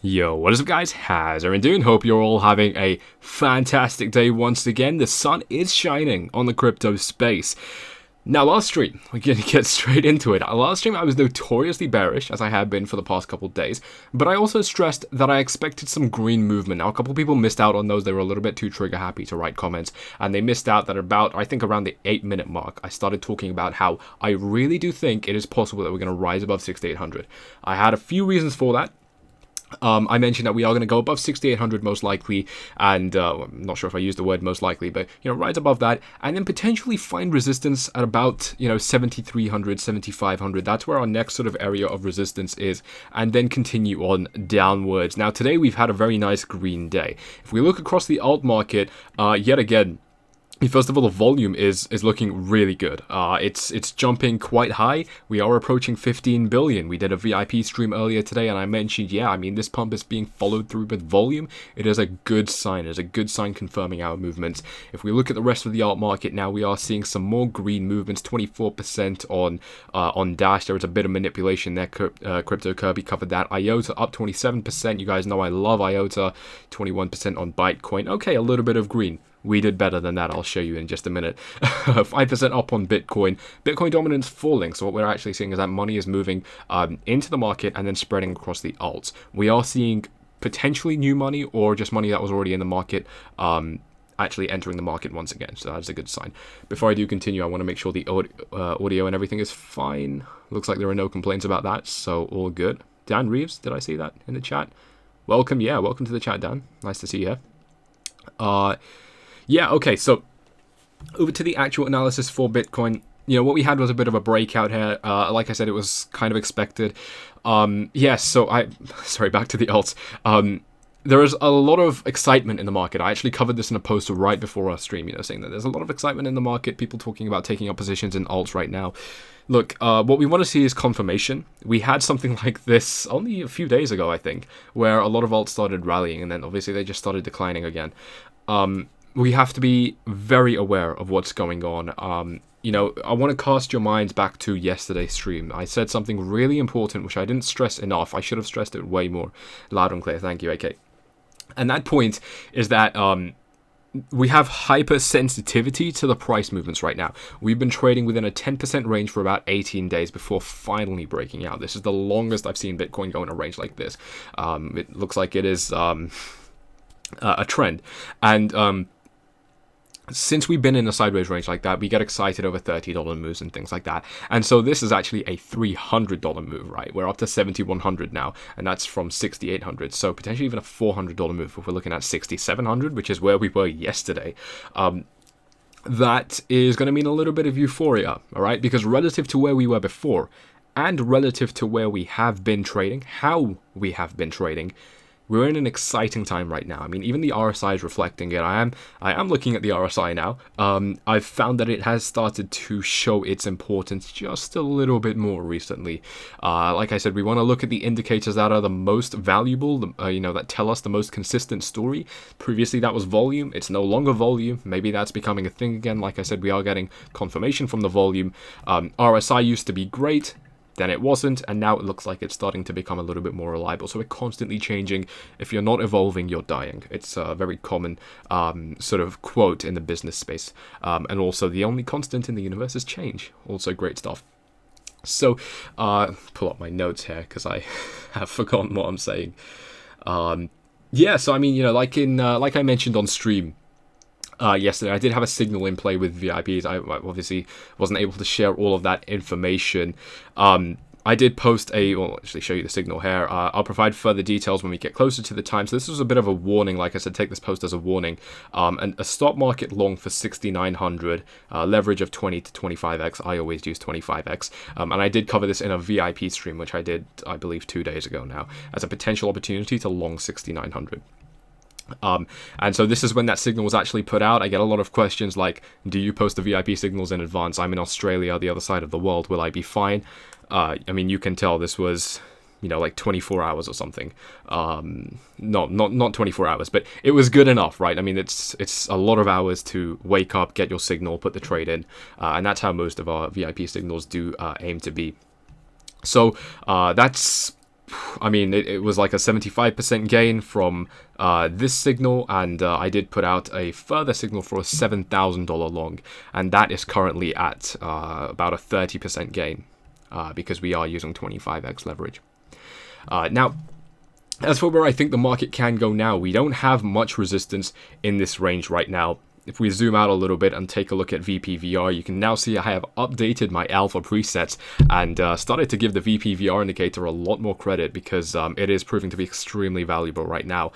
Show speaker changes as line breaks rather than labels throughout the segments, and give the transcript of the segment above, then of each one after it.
Yo, what is up guys, how's everyone doing? Hope you're all having a fantastic day once again. The sun is shining on the crypto space. Now last stream, we're going to get straight into it. Last stream I was notoriously bearish, as I have been for the past couple of days, but I also stressed that I expected some green movement. Now a couple of people missed out on those, they were a little bit too trigger happy to write comments, and they missed out that about, I think around the 8-minute mark, I started talking about how I really do think it is possible that we're going to rise above 6,800. I had a few reasons for that. I mentioned that we are going to go above 6,800 most likely, and I'm not sure if I used the word most likely, but, right above that, and then potentially find resistance at about, 7,300, 7,500. That's where our next sort of area of resistance is, and then continue on downwards. Now, today we've had a very nice green day. If we look across the alt market, yet again, first of all, the volume is looking really good. It's jumping quite high. We are approaching 15 billion. We did a VIP stream earlier today, and I mentioned, this pump is being followed through with volume. It is a good sign. It is a good sign confirming our movements. If we look at the rest of the alt market now, we are seeing some more green movements. 24% on Dash. There was a bit of manipulation there. Crypto Kirby covered that. IOTA up 27%. You guys know I love IOTA. 21% on Bitcoin. Okay, a little bit of green. We did better than that, I'll show you in just a minute. 5% up on Bitcoin. Bitcoin dominance falling, so what we're actually seeing is that money is moving into the market and then spreading across the alts. We are seeing potentially new money or just money that was already in the market actually entering the market once again, so that's a good sign. Before I do continue, I want to make sure the audio and everything is fine. Looks like there are no complaints about that, so all good. Dan Reeves, did I see that in the chat? Welcome, welcome to the chat, Dan. Nice to see you here. Okay, so over to the actual analysis for Bitcoin. What we had was a bit of a breakout here. Like I said, it was kind of expected. Sorry, back to the alts. There is a lot of excitement in the market. I actually covered this in a post right before our stream, saying that there's a lot of excitement in the market, people talking about taking up positions in alts right now. Look, what we want to see is confirmation. We had something like this only a few days ago, I think, where a lot of alts started rallying, and then obviously they just started declining again. We have to be very aware of what's going on. I want to cast your minds back to yesterday's stream. I said something really important, which I didn't stress enough. I should have stressed it way more loud and clear. Thank you, AK. And that point is that we have hypersensitivity to the price movements right now. We've been trading within a 10% range for about 18 days before finally breaking out. This is the longest I've seen Bitcoin go in a range like this. It looks like it is a trend. And since we've been in a sideways range like that, we get excited over $30 moves and things like that. And so this is actually a $300 move, right? We're up to 7,100 now, and that's from 6,800. So potentially even a $400 move if we're looking at 6,700, which is where we were yesterday. That is going to mean a little bit of euphoria, all right? Because relative to where we were before, and relative to where we have been trading, how we have been trading, we're in an exciting time right now. I mean, even the RSI is reflecting it. I am looking at the RSI now. I've found that it has started to show its importance just a little bit more recently. Like I said, we want to look at the indicators that are the most valuable, that tell us the most consistent story. Previously, that was volume. It's no longer volume. Maybe that's becoming a thing again. Like I said, we are getting confirmation from the volume. RSI used to be great. Then it wasn't, and now it looks like it's starting to become a little bit more reliable. So we're constantly changing. If you're not evolving, you're dying. It's a very common sort of quote in the business space. And also, the only constant in the universe is change. Also great stuff. So, pull up my notes here, because I have forgotten what I'm saying. So I mean, like I mentioned on stream, yesterday, I did have a signal in play with VIPs. I obviously wasn't able to share all of that information. I did post I'll actually show you the signal here. I'll provide further details when we get closer to the time. So this was a bit of a warning. Like I said, take this post as a warning. And a stop market long for 6,900, leverage of 20 to 25x. I always use 25x. And I did cover this in a VIP stream, which I did, I believe, 2 days ago now, as a potential opportunity to long 6,900. And so this is when that signal was actually put out. I get a lot of questions like, do you post the VIP signals in advance? I'm in Australia, the other side of the world. Will I be fine? I mean, you can tell this was, like 24 hours or something. Not 24 hours, but it was good enough, right? I mean, it's a lot of hours to wake up, get your signal, put the trade in. And that's how most of our VIP signals do aim to be. So that's I mean, it was like a 75% gain from this signal, and I did put out a further signal for a $7,000 long, and that is currently at about a 30% gain because we are using 25x leverage. Now, as for where I think the market can go now, we don't have much resistance in this range right now. If we zoom out a little bit and take a look at VPVR, you can now see I have updated my alpha presets and started to give the VPVR indicator a lot more credit because it is proving to be extremely valuable right now.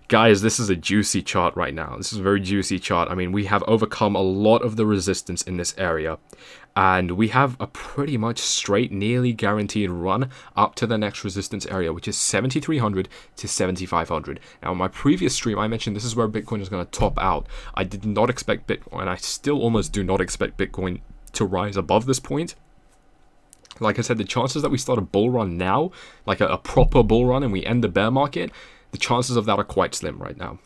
Guys, this is a juicy chart right now. This is a very juicy chart. I mean, we have overcome a lot of the resistance in this area, and we have a pretty much straight, nearly guaranteed run up to the next resistance area, which is 7,300 to 7,500. Now, in my previous stream, I mentioned this is where Bitcoin is going to top out. I did not expect Bitcoin, and I still almost do not expect Bitcoin to rise above this point. Like I said, the chances that we start a bull run now, like a proper bull run, and we end the bear market, the chances of that are quite slim right now.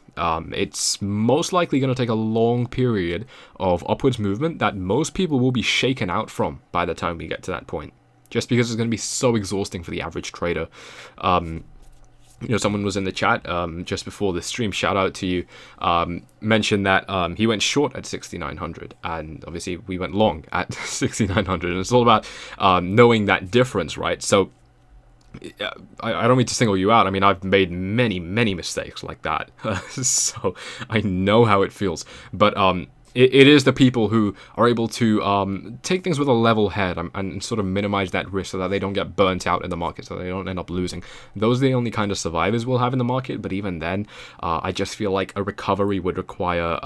It's most likely going to take a long period of upwards movement that most people will be shaken out from by the time we get to that point, just because it's going to be so exhausting for the average trader. You know, someone was in the chat just before the stream, shout out to you, mentioned that he went short at 6,900, and obviously we went long at 6,900, and it's all about knowing that difference, right? So I don't mean to single you out. I mean, I've made many mistakes like that, so I know how it feels. But it is the people who are able to take things with a level head and sort of minimize that risk so that they don't get burnt out in the market, so they don't end up losing. Those are the only kind of survivors we'll have in the market. But even then, I just feel like a recovery would require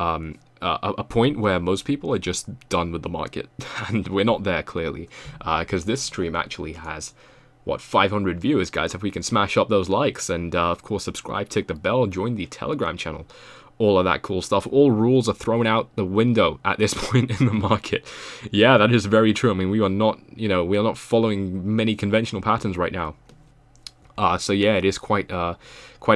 a point where most people are just done with the market, and we're not there clearly, because this stream actually has 500 viewers, guys. If we can smash up those likes and of course subscribe, tick the bell, join the Telegram channel, all of that cool stuff. All rules are thrown out the window at this point in the market. Yeah, that is very true. I mean, we are not, we are not following many conventional patterns right now. So yeah, it is quite a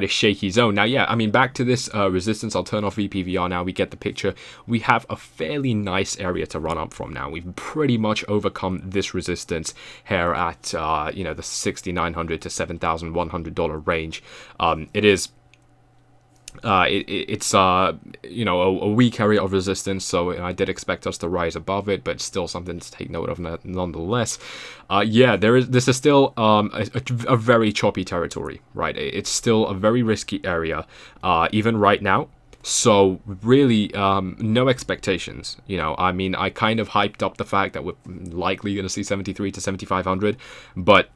shaky zone. Now, yeah, I mean, back to this resistance. I'll turn off VPVR now. We get the picture. We have a fairly nice area to run up from now. We've pretty much overcome this resistance here at, the $6,900 to $7,100 range. It is... it's a weak area of resistance, so I did expect us to rise above it, but still something to take note of nonetheless. This is still a very choppy territory, right? It's still a very risky area, even right now. So really, no expectations. I mean, I kind of hyped up the fact that we're likely going to see 73 to 7,500, but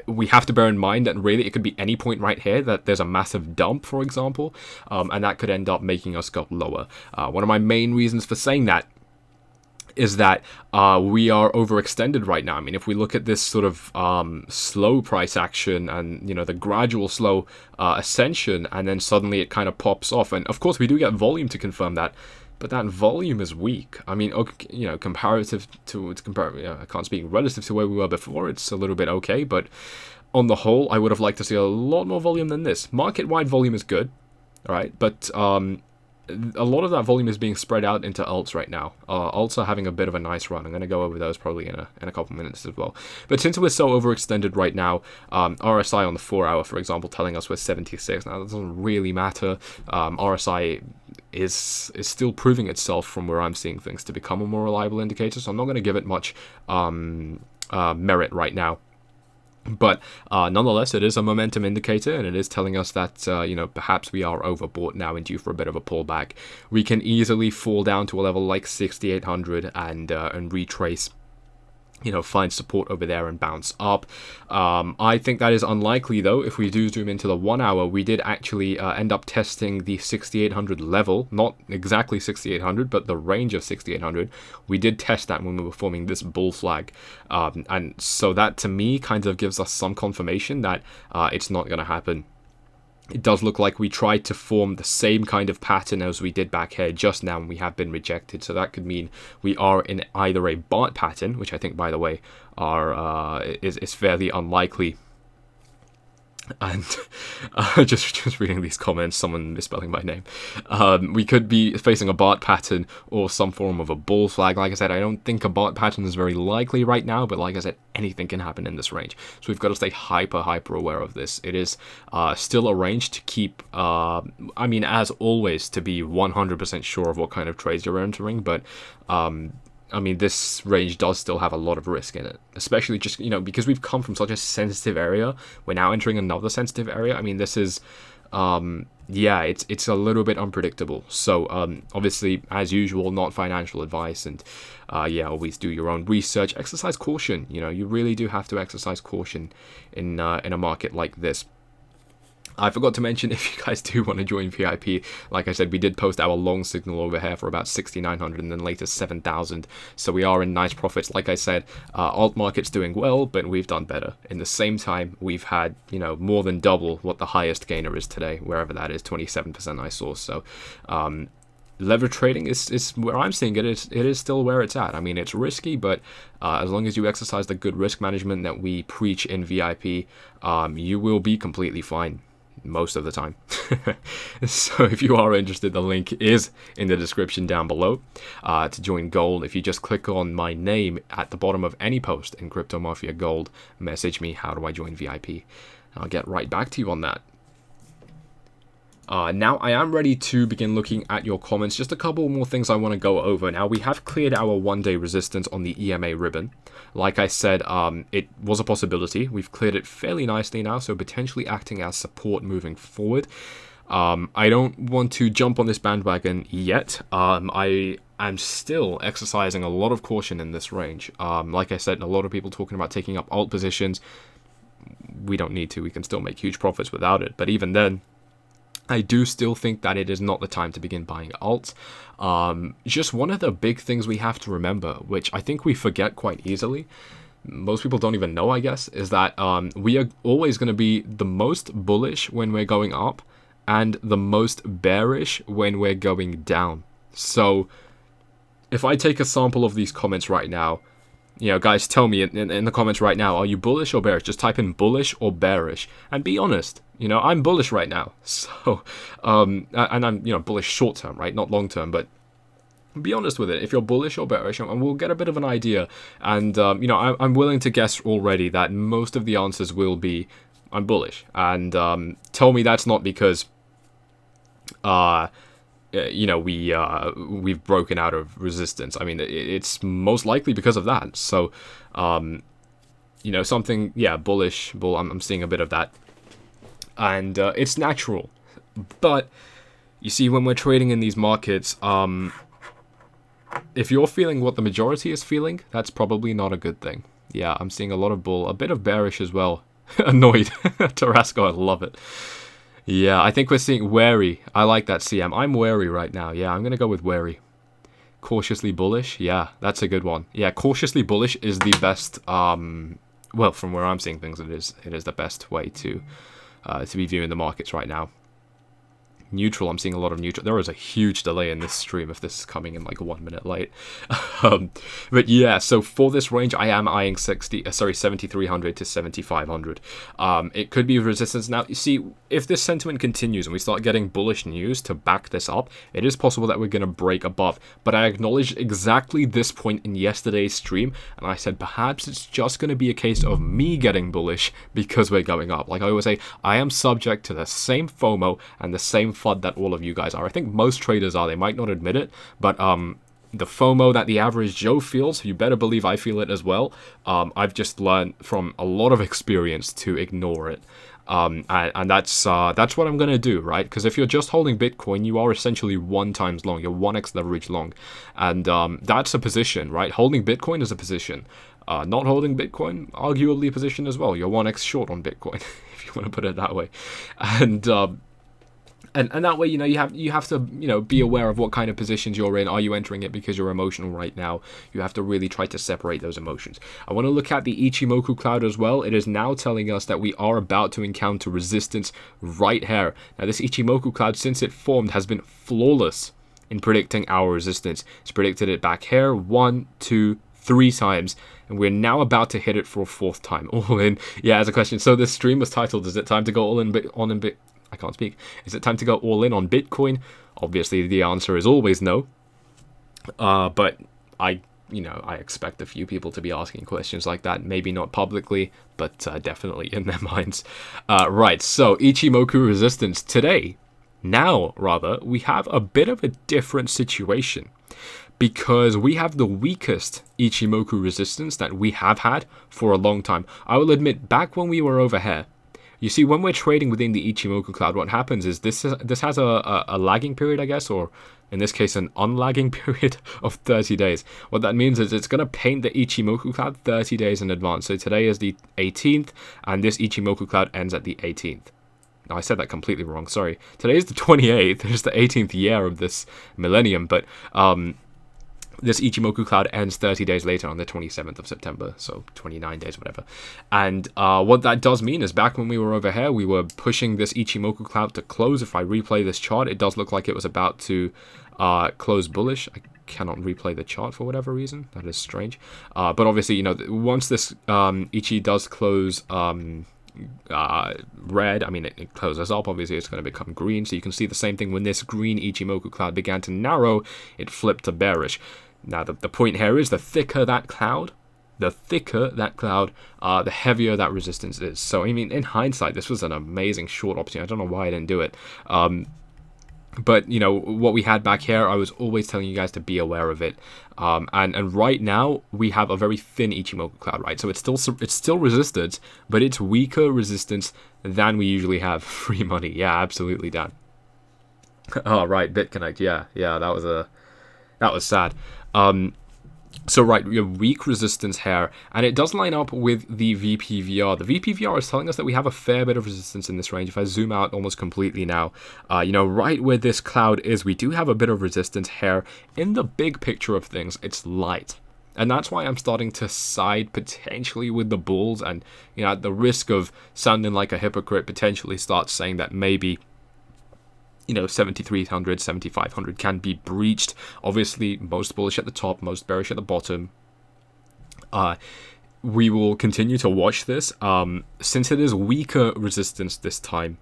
we have to bear in mind that really it could be any point right here that there's a massive dump, for example, and that could end up making us go lower. One of my main reasons for saying that is that we are overextended right now. I mean, if we look at this sort of slow price action and, the gradual slow ascension, and then suddenly it kind of pops off. And of course, we do get volume to confirm that. But that volume is weak. I mean, comparative to I can't speak relative to where we were before. It's a little bit okay, but on the whole, I would have liked to see a lot more volume than this. Market-wide volume is good, all right, but a lot of that volume is being spread out into alts right now. Alts are having a bit of a nice run. I'm going to go over those probably in a couple minutes as well. But since we're so overextended right now, RSI on the 4-hour, for example, telling us we're 76. Now, that doesn't really matter. RSI is still proving itself from where I'm seeing things to become a more reliable indicator, so I'm not going to give it much merit right now. But nonetheless, it is a momentum indicator, and it is telling us that perhaps we are overbought now and due for a bit of a pullback. We can easily fall down to a level like 6,800 and retrace, find support over there and bounce up. I think that is unlikely, though. If we do zoom into the 1 hour, we did actually end up testing the 6,800 level, not exactly 6,800, but the range of 6,800. We did test that when we were forming this bull flag, and so that to me kind of gives us some confirmation that it's not going to happen. It does look like we tried to form the same kind of pattern as we did back here just now, and we have been rejected. So that could mean we are in either a BART pattern, which I think, by the way, is fairly unlikely, And just reading these comments, someone misspelling my name. We could be facing a BART pattern or some form of a bull flag. Like I said, I don't think a BART pattern is very likely right now, but like I said, anything can happen in this range. So we've got to stay hyper aware of this. It is still a range to keep, I mean, as always, to be 100% sure of what kind of trades you're entering, but I mean, this range does still have a lot of risk in it, especially just, because we've come from such a sensitive area. We're now entering another sensitive area. I mean, this is, yeah, it's a little bit unpredictable. So, obviously, as usual, not financial advice, and yeah, always do your own research. Exercise caution. You really do have to exercise caution in a market like this. I forgot to mention, if you guys do want to join VIP, like I said, we did post our long signal over here for about 6,900 and then later 7,000. So we are in nice profits. Like I said, alt market's doing well, but we've done better. In the same time, we've had, more than double what the highest gainer is today, wherever that is, 27% I saw. So leverage trading is where I'm seeing it is still where it's at. I mean, it's risky, but as long as you exercise the good risk management that we preach in VIP, you will be completely fine. Most of the time. So if you are interested, the link is in the description down below to join Gold. If you just click on my name at the bottom of any post in Crypto Mafia Gold, message me, how do I join VIP? I'll get right back to you on that. Now I am ready to begin looking at your comments. Just a couple more things I want to go over. Now, we have cleared our one-day resistance on the EMA ribbon. Like I said, it was a possibility. We've cleared it fairly nicely now, so potentially acting as support moving forward. I don't want to jump on this bandwagon yet. I am still exercising a lot of caution in this range. Like I said, a lot of people talking about taking up alt positions. We don't need to. We can still make huge profits without it. But even then, I do still think that it is not the time to begin buying alts. Just one of the big things we have to remember, which I think we forget quite easily, most people don't even know, I guess, is that we are always going to be the most bullish when we're going up and the most bearish when we're going down. So if I take a sample of these comments right now, guys, tell me in the comments right now, are you bullish or bearish? Just type in bullish or bearish and be honest. I'm bullish right now. So, and I'm, bullish short term, right? Not long term, but be honest with it. If you're bullish or bearish, and we'll get a bit of an idea. And, I'm willing to guess already that most of the answers will be, I'm bullish. And tell me that's not because, we've broken out of resistance. I mean, it's most likely because of that. So, something, yeah, bullish, bull, I'm seeing a bit of that. And it's natural. But, you see, when we're trading in these markets, if you're feeling what the majority is feeling, that's probably not a good thing. Yeah, I'm seeing a lot of bull, a bit of bearish as well. Annoyed. Tarasco, I love it. Yeah, I think we're seeing wary. I like that, CM. I'm wary right now. Yeah, I'm going to go with wary. Cautiously bullish. Yeah, that's a good one. Yeah, cautiously bullish is the best, well, from where I'm seeing things, it is the best way to be viewing the markets right now. Neutral, I'm seeing a lot of neutral. There is a huge delay in this stream if this is coming in like 1 minute late. But yeah, so for this range, I am eyeing 7,300 to 7,500. It could be resistance. Now, you see, if this sentiment continues and we start getting bullish news to back this up, it is possible that we're going to break above. But I acknowledged exactly this point in yesterday's stream, and I said perhaps it's just going to be a case of me getting bullish because we're going up. Like I always say, I am subject to the same FOMO and the same FUD that all of you guys are. I think most traders are. They might not admit it, but the FOMO that the average Joe feels, you better believe I feel it as well. I've just learned from a lot of experience to ignore it. And that's what I'm going to do, right? Because if you're just holding Bitcoin, you are essentially 1 times long. You're 1x leverage long. And that's a position, right? Holding Bitcoin is a position. Not holding Bitcoin, arguably a position as well. You're 1x short on Bitcoin, if you want to put it that way. And that way, you have to, be aware of what kind of positions you're in. Are you entering it because you're emotional right now? You have to really try to separate those emotions. I want to look at the Ichimoku cloud as well. It is now telling us that we are about to encounter resistance right here. Now, this Ichimoku cloud, since it formed, has been flawless in predicting our resistance. It's predicted it back here, 1, 2, 3 times, and we're now about to hit it for a 4th time. All in. Yeah, as a question. So this stream was titled, "Is it time to go all in I can't speak. Is it time to go all in on Bitcoin?" Obviously, the answer is always no. But I expect a few people to be asking questions like that. Maybe not publicly, but definitely in their minds. Right, so Ichimoku resistance today. Now, rather, we have a bit of a different situation, because we have the weakest Ichimoku resistance that we have had for a long time. I will admit, back when we were over here, you see, when we're trading within the Ichimoku cloud, what happens is this has a lagging period, I guess, or in this case, an unlagging period of 30 days. What that means is it's going to paint the Ichimoku cloud 30 days in advance. So today is the 18th, and this Ichimoku cloud ends at the 18th. No, I said that completely wrong, sorry. Today is the 28th, it's the 18th year of this millennium, but this Ichimoku cloud ends 30 days later on the 27th of September, so 29 days, whatever. And what that does mean is back when we were over here, we were pushing this Ichimoku cloud to close. If I replay this chart, it does look like it was about to close bullish. I cannot replay the chart for whatever reason. That is strange. But obviously, once this Ichi does close red, I mean it closes up, obviously it's going to become green. So you can see the same thing when this green Ichimoku cloud began to narrow, it flipped to bearish. Now the point here is the thicker that cloud, the heavier that resistance is. So I mean, in hindsight, this was an amazing short opportunity. I don't know why I didn't do it. But what we had back here, I was always telling you guys to be aware of it. And right now we have a very thin Ichimoku cloud, right? So it's still resistance, but it's weaker resistance than we usually have. Free money, yeah, absolutely, Dan. Oh right, BitConnect, yeah, that was sad. So right, we have weak resistance here, and it does line up with the VPVR. The VPVR is telling us that we have a fair bit of resistance in this range. If I zoom out almost completely now, right where this cloud is, we do have a bit of resistance here. In the big picture of things, it's light. And that's why I'm starting to side potentially with the bulls, and at the risk of sounding like a hypocrite, potentially start saying that maybe 7,300, 7,500 can be breached. Obviously, most bullish at the top, most bearish at the bottom. We will continue to watch this. Since it is weaker resistance this time,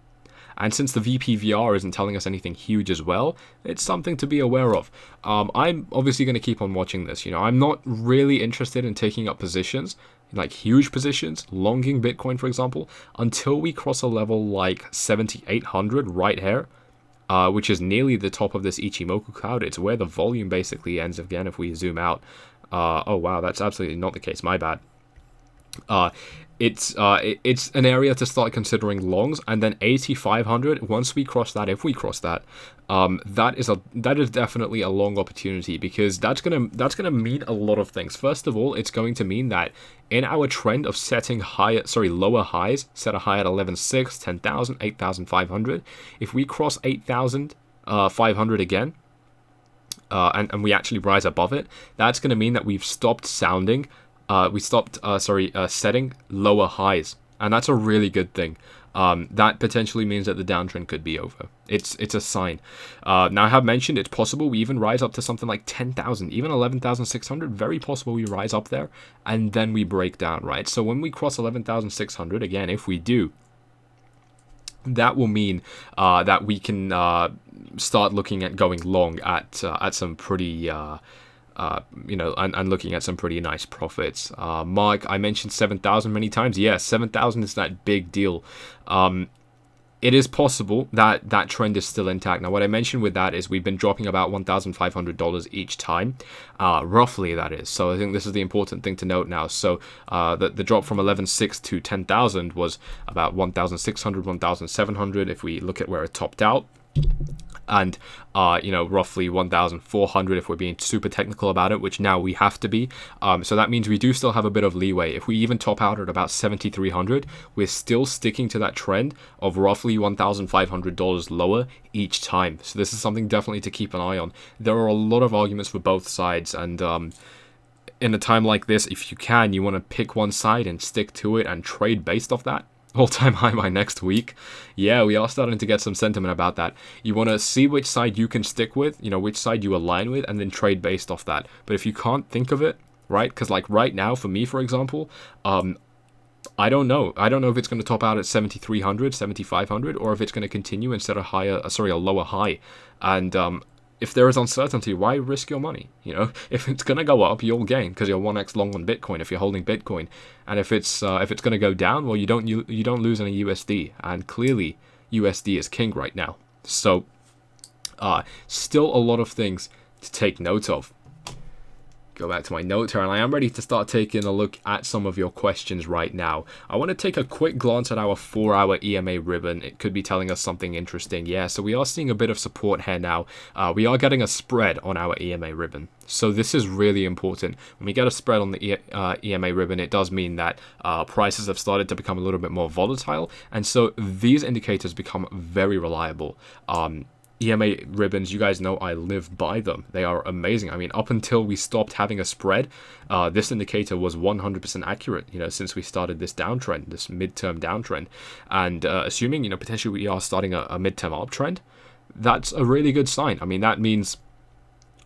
and since the VPVR isn't telling us anything huge as well, it's something to be aware of. I'm obviously going to keep on watching this. I'm not really interested in taking up positions, like huge positions, longing Bitcoin, for example, until we cross a level like 7,800 right here. Which is nearly the top of this Ichimoku cloud. It's where the volume basically ends again if we zoom out. Oh wow, that's absolutely not the case, my bad. It's an area to start considering longs, and then 8,500, once we cross that, if we cross that, that is definitely a long opportunity, because that's gonna mean a lot of things. First of all, it's going to mean that in our trend of setting lower highs, set a high at 11,600, 10,000, 8,500. If we cross 8,500 again, and we actually rise above it, that's going to mean that we've stopped setting lower highs, and that's a really good thing. That potentially means that the downtrend could be over. It's a sign. Now, I have mentioned it's possible we even rise up to something like 10,000, even 11,600. Very possible we rise up there, and then we break down, right? So when we cross 11,600, again, if we do, that will mean that we can start looking at going long at some pretty... and looking at some pretty nice profits. Mark, I mentioned 7,000 many times. Yes, 7,000 is that big deal. It is possible that that trend is still intact. Now, what I mentioned with that is we've been dropping about $1,500 each time, roughly that is. So I think this is the important thing to note now. So the drop from 11,600 to 10,000 was about 1,600, 1,700 if we look at where it topped out. And roughly 1,400 if we're being super technical about it, which now we have to be. So that means we do still have a bit of leeway. If we even top out at about 7,300, we're still sticking to that trend of roughly $1,500 lower each time. So this is something definitely to keep an eye on. There are a lot of arguments for both sides, and in a time like this, if you can, you want to pick one side and stick to it and trade based off that. All-time high by next week. Yeah, we are starting to get some sentiment about that. You want to see which side you can stick with, which side you align with, and then trade based off that. But if you can't think of it, right? Because like right now, for me, for example, I don't know. I don't know if it's going to top out at 7,300, 7,500, or if it's going to continue and set a lower high. And if there is uncertainty, why risk your money? You know, if it's going to go up, you'll gain because you're 1x long on Bitcoin if you're holding Bitcoin. And if it's going to go down, well, you don't lose any USD. And clearly, USD is king right now. So, still a lot of things to take note of. Go back to my notes here, and I am ready to start taking a look at some of your questions right now. I want to take a quick glance at our 4-hour EMA ribbon. It could be telling us something interesting. Yeah, so we are seeing a bit of support here now. We are getting a spread on our EMA ribbon. So this is really important. When we get a spread on the EMA ribbon, it does mean that prices have started to become a little bit more volatile, and so these indicators become very reliable. EMA ribbons, you guys know I live by them. They are amazing. I mean, up until we stopped having a spread, this indicator was 100% accurate, you know, since we started this downtrend, this midterm downtrend. And assuming, you know, potentially we are starting a midterm uptrend, that's a really good sign. I mean, that means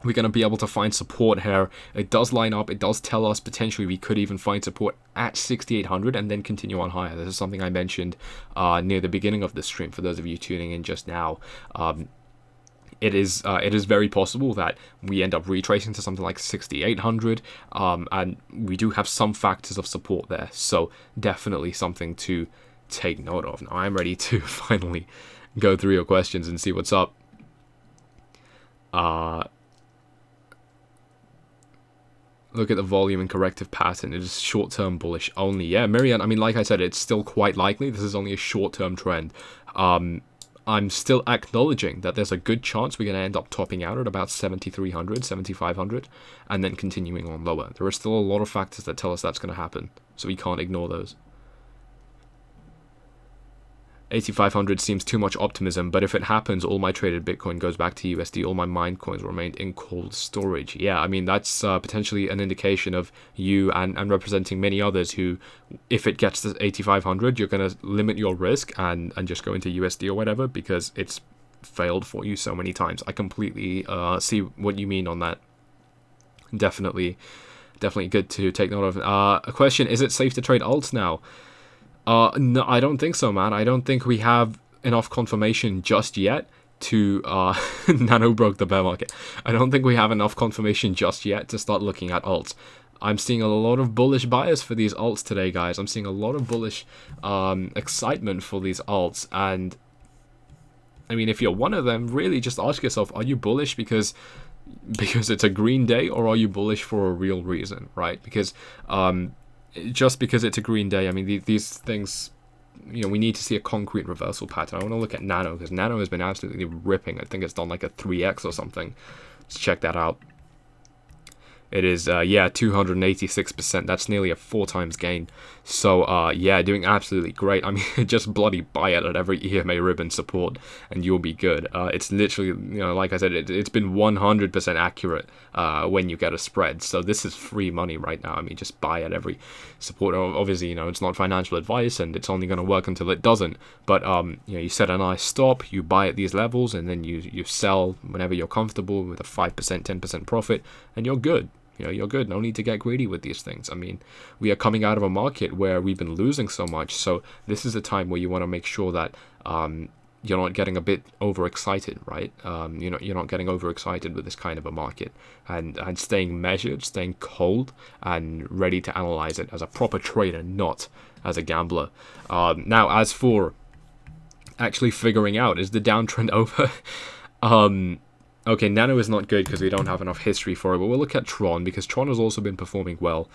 we're going to be able to find support here. It does line up. It does tell us potentially we could even find support at 6,800 and then continue on higher. This is something I mentioned near the beginning of the stream for those of you tuning in just now. It is very possible that we end up retracing to something like 6,800, and we do have some factors of support there, so definitely something to take note of. Now I'm ready to finally go through your questions and see what's up. Look at the volume and corrective pattern. It is short-term bullish only. Yeah, Miriam, I mean, like I said, it's still quite likely. This is only a short-term trend. I'm still acknowledging that there's a good chance we're going to end up topping out at about 7,300, 7,500, and then continuing on lower. There are still a lot of factors that tell us that's going to happen, so we can't ignore those. 8,500 seems too much optimism, but if it happens, all my traded Bitcoin goes back to USD, all my mined coins remained in cold storage. Yeah, I mean, that's potentially an indication of you and representing many others who, if it gets to 8,500, you're going to limit your risk and just go into USD or whatever because it's failed for you so many times. I completely see what you mean on that. Definitely good to take note of. A question, is it safe to trade alts now? No, I don't think so, man. I don't think we have enough confirmation just yet to Nano broke the bear market. I don't think we have enough confirmation just yet to start looking at alts. I'm seeing a lot of bullish bias for these alts today, guys. I'm seeing a lot of bullish excitement for these alts, and I mean, if you're one of them, really just ask yourself, are you bullish because it's a green day, or are you bullish for a real reason, right? Because just because it's a green day, I mean, these things, you know, we need to see a concrete reversal pattern. I want to look at Nano, because Nano has been absolutely ripping. I think it's done like a 3x or something. Let's check that out. It is, yeah, 286%. That's nearly a 4 times gain. So, yeah, doing absolutely great. I mean, just bloody buy it at every EMA ribbon support, and you'll be good. It's literally, you know, like I said, it's been 100% accurate when you get a spread. So this is free money right now. I mean, just buy at every support. Obviously, you know, it's not financial advice, and it's only going to work until it doesn't. But, you know, you set a nice stop, you buy at these levels, and then you sell whenever you're comfortable with a 5%, 10% profit, and you're good. You know, you're good. No need to get greedy with these things. I mean, we are coming out of a market where we've been losing so much. So this is a time where you want to make sure that you're not getting a bit overexcited, right? You're not getting overexcited with this kind of a market, and staying measured, staying cold, and ready to analyze it as a proper trader, not as a gambler. Now, as for actually figuring out, is the downtrend over? Okay, Nano is not good because we don't have enough history for it, but we'll look at Tron, because Tron has also been performing well.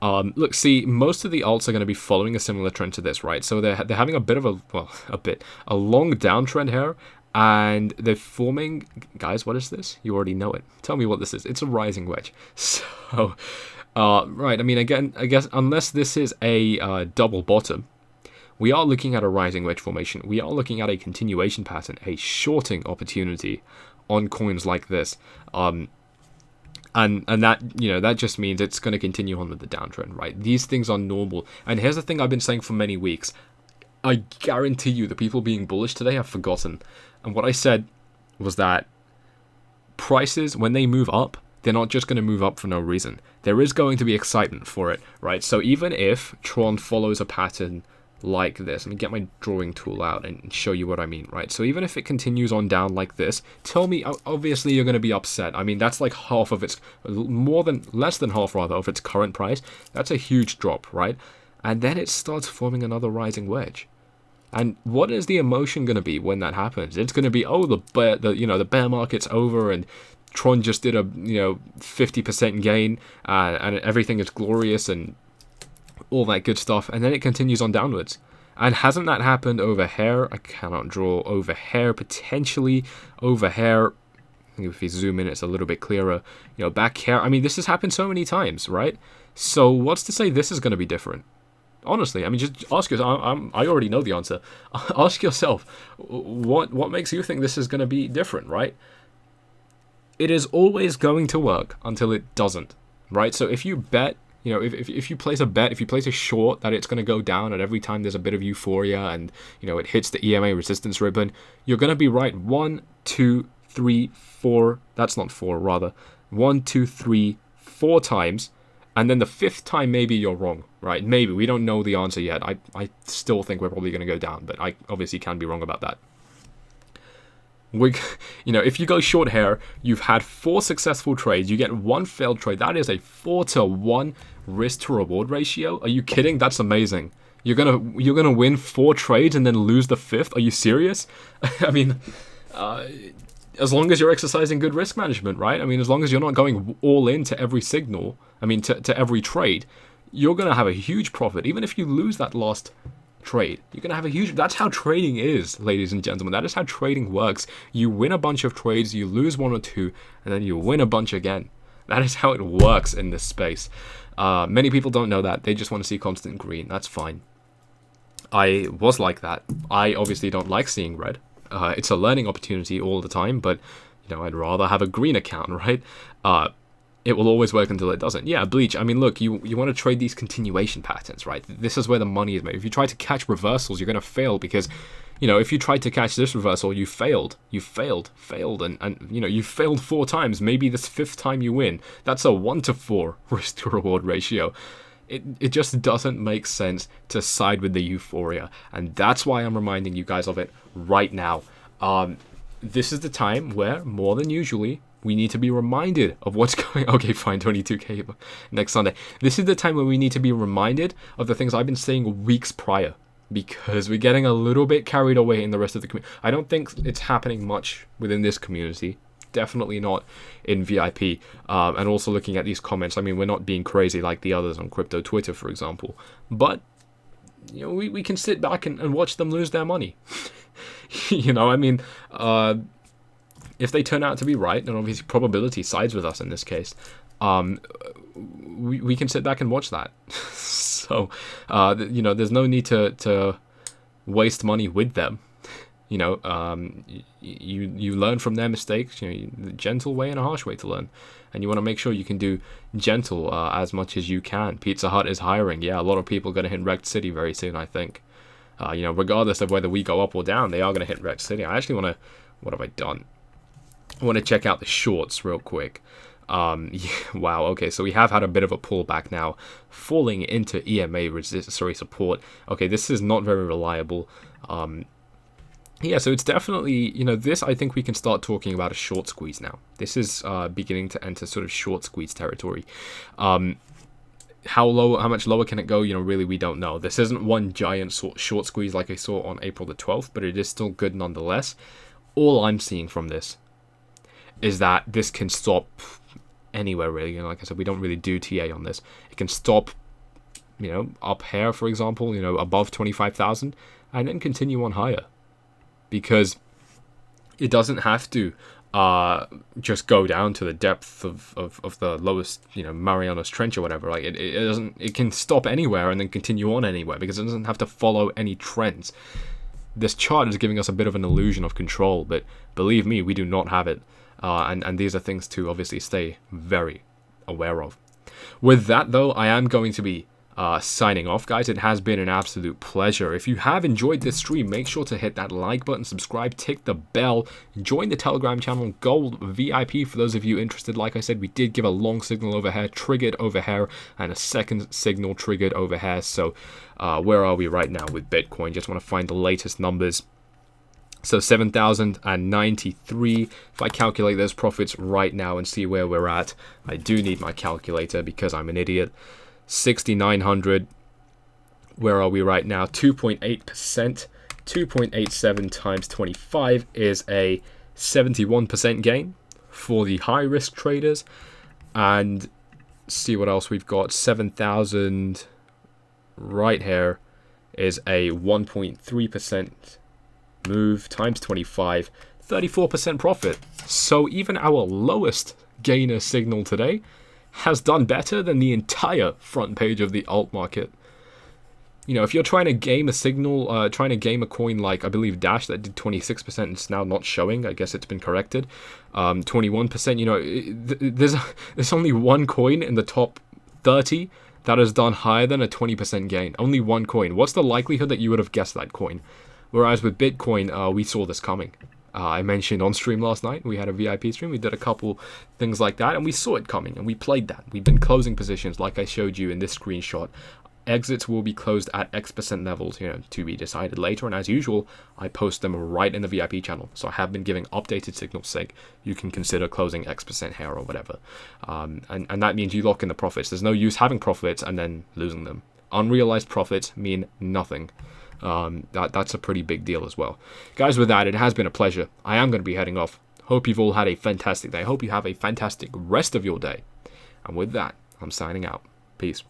Look, see, most of the alts are going to be following a similar trend to this, right? So they're having a bit of a long downtrend here, and they're forming, guys, what is this? You already know it. Tell me what this is. It's a rising wedge. So, right, I mean, again, I guess, unless this is a double bottom, we are looking at a rising wedge formation. We are looking at a continuation pattern, a shorting opportunity on coins like this, and that, you know, that just means it's going to continue on with the downtrend, right? These things are normal. And here's the thing I've been saying for many weeks. I guarantee you the people being bullish today have forgotten. And what I said was that prices, when they move up, they're not just going to move up for no reason. There is going to be excitement for it, right? So even if Tron follows a pattern like this, let me get my drawing tool out and show you what I mean, right? So even if it continues on down like this, tell me, obviously you're going to be upset. I mean, that's like half of its, less than half rather, of its current price. That's a huge drop, right? And then it starts forming another rising wedge. And what is the emotion going to be when that happens? It's going to be, oh, the bear market's over and Tron just did a 50% gain and everything is glorious and all that good stuff, and then it continues on downwards. And hasn't that happened over here? I cannot draw over here, potentially over here. I think if you zoom in, it's a little bit clearer. Back here. I mean, this has happened so many times, right? So what's to say this is going to be different? Honestly, I mean, just ask yourself. I already know the answer. Ask yourself, what makes you think this is going to be different, right? It is always going to work until it doesn't, right? So if you bet, if you place a bet, if you place a short that it's going to go down at every time there's a bit of euphoria and, it hits the EMA resistance ribbon, you're going to be right 1, 2, 3, 4. That's not 4, rather. 1, 2, 3, 4 times. And then the 5th time, maybe you're wrong, right? Maybe. We don't know the answer yet. I still think we're probably going to go down, but I obviously can be wrong about that. If you go short here, you've had 4 successful trades, you get 1 failed trade. That is a 4-to-1 risk to reward ratio. Are you kidding? That's amazing. You're gonna win 4 trades and then lose the 5th. Are you serious? I mean, as long as you're exercising good risk management, right? I mean, as long as you're not going all in to every signal, to every trade, you're gonna have a huge profit. Even if you lose that last trade, you're gonna have a huge. That's how trading is, ladies and gentlemen. That is how trading works. You win a bunch of trades, you lose 1 or 2, and then you win a bunch again. That is how it works in this space. Many people don't know that. They just want to see constant green. That's fine. I was like that. I obviously don't like seeing red. It's a learning opportunity all the time, but I'd rather have a green account, right? It will always work until it doesn't. Yeah, Bleach, I mean, look, you want to trade these continuation patterns, right? This is where the money is made. If you try to catch reversals, you're going to fail because, if you tried to catch this reversal, you failed, and you failed 4 times. Maybe this 5th time you win. That's a 1-to-4 risk to reward ratio. It just doesn't make sense to side with the euphoria, and that's why I'm reminding you guys of it right now. This is the time where, more than usually, we need to be reminded of what's going. Okay, fine, 22k next Sunday. This is the time where we need to be reminded of the things I've been saying weeks prior, because we're getting a little bit carried away in the rest of the community. I don't think it's happening much within this community. Definitely not in VIP. And also looking at these comments, I mean, we're not being crazy like the others on crypto Twitter, for example. But we can sit back and watch them lose their money. If they turn out to be right, and obviously probability sides with us in this case, we can sit back and watch that. So, there's no need to waste money with them. You learn from their mistakes. The gentle way and a harsh way to learn, and you want to make sure you can do gentle as much as you can. Pizza Hut is hiring. Yeah, a lot of people are going to hit Wrecked City very soon, I think. Regardless of whether we go up or down, they are going to hit Wrecked City. I actually want to. What have I done? I want to check out the shorts real quick. Wow, okay, so we have had a bit of a pullback now, falling into EMA support. Okay, this is not very reliable. Yeah, so it's definitely, this, I think we can start talking about a short squeeze now. This is beginning to enter sort of short squeeze territory. How much lower can it go? Really, we don't know. This isn't one giant short squeeze like I saw on April the 12th, but it is still good nonetheless. All I'm seeing from this is that this can stop anywhere, really. Like I said, we don't really do TA on this. It can stop, up here, for example, above 25,000, and then continue on higher. Because it doesn't have to just go down to the depth of the lowest, Marianas Trench or whatever. Like it doesn't. It can stop anywhere and then continue on anywhere because it doesn't have to follow any trends. This chart is giving us a bit of an illusion of control, but believe me, we do not have it. And these are things to obviously stay very aware of. With that, though, I am going to be signing off, guys. It has been an absolute pleasure. If you have enjoyed this stream, make sure to hit that like button, subscribe, tick the bell, join the Telegram channel, Gold VIP for those of you interested. Like I said, we did give a long signal over here, triggered over here, and a second signal triggered over here. So where are we right now with Bitcoin? Just want to find the latest numbers. So 7,093. If I calculate those profits right now and see where we're at, I do need my calculator because I'm an idiot. 6,900. Where are we right now? 2.8%. 2.87 times 25 is a 71% gain for the high risk traders. And see what else we've got. 7,000 right here is a 1.3% move times 25, 34% profit. So even our lowest gainer signal today has done better than the entire front page of the alt market. You know, if you're trying to game a signal, trying to game a coin like, I believe, Dash, that did 26%, and it's now not showing. I guess it's been corrected. 21%, you know, there's only one coin in the top 30 that has done higher than a 20% gain. Only one coin. What's the likelihood that you would have guessed that coin? Whereas with Bitcoin, we saw this coming. I mentioned on stream last night, we had a VIP stream, we did a couple things like that, and we saw it coming, and we played that. We've been closing positions like I showed you in this screenshot. Exits will be closed at X% levels, you know, to be decided later, and as usual, I post them right in the VIP channel. So I have been giving updated signals saying you can consider closing X% here or whatever. And that means you lock in the profits. There's no use having profits and then losing them. Unrealized profits mean nothing. That's a pretty big deal as well. Guys, with that, it has been a pleasure. I am going to be heading off. Hope you've all had a fantastic day. Hope you have a fantastic rest of your day. And with that, I'm signing out. Peace.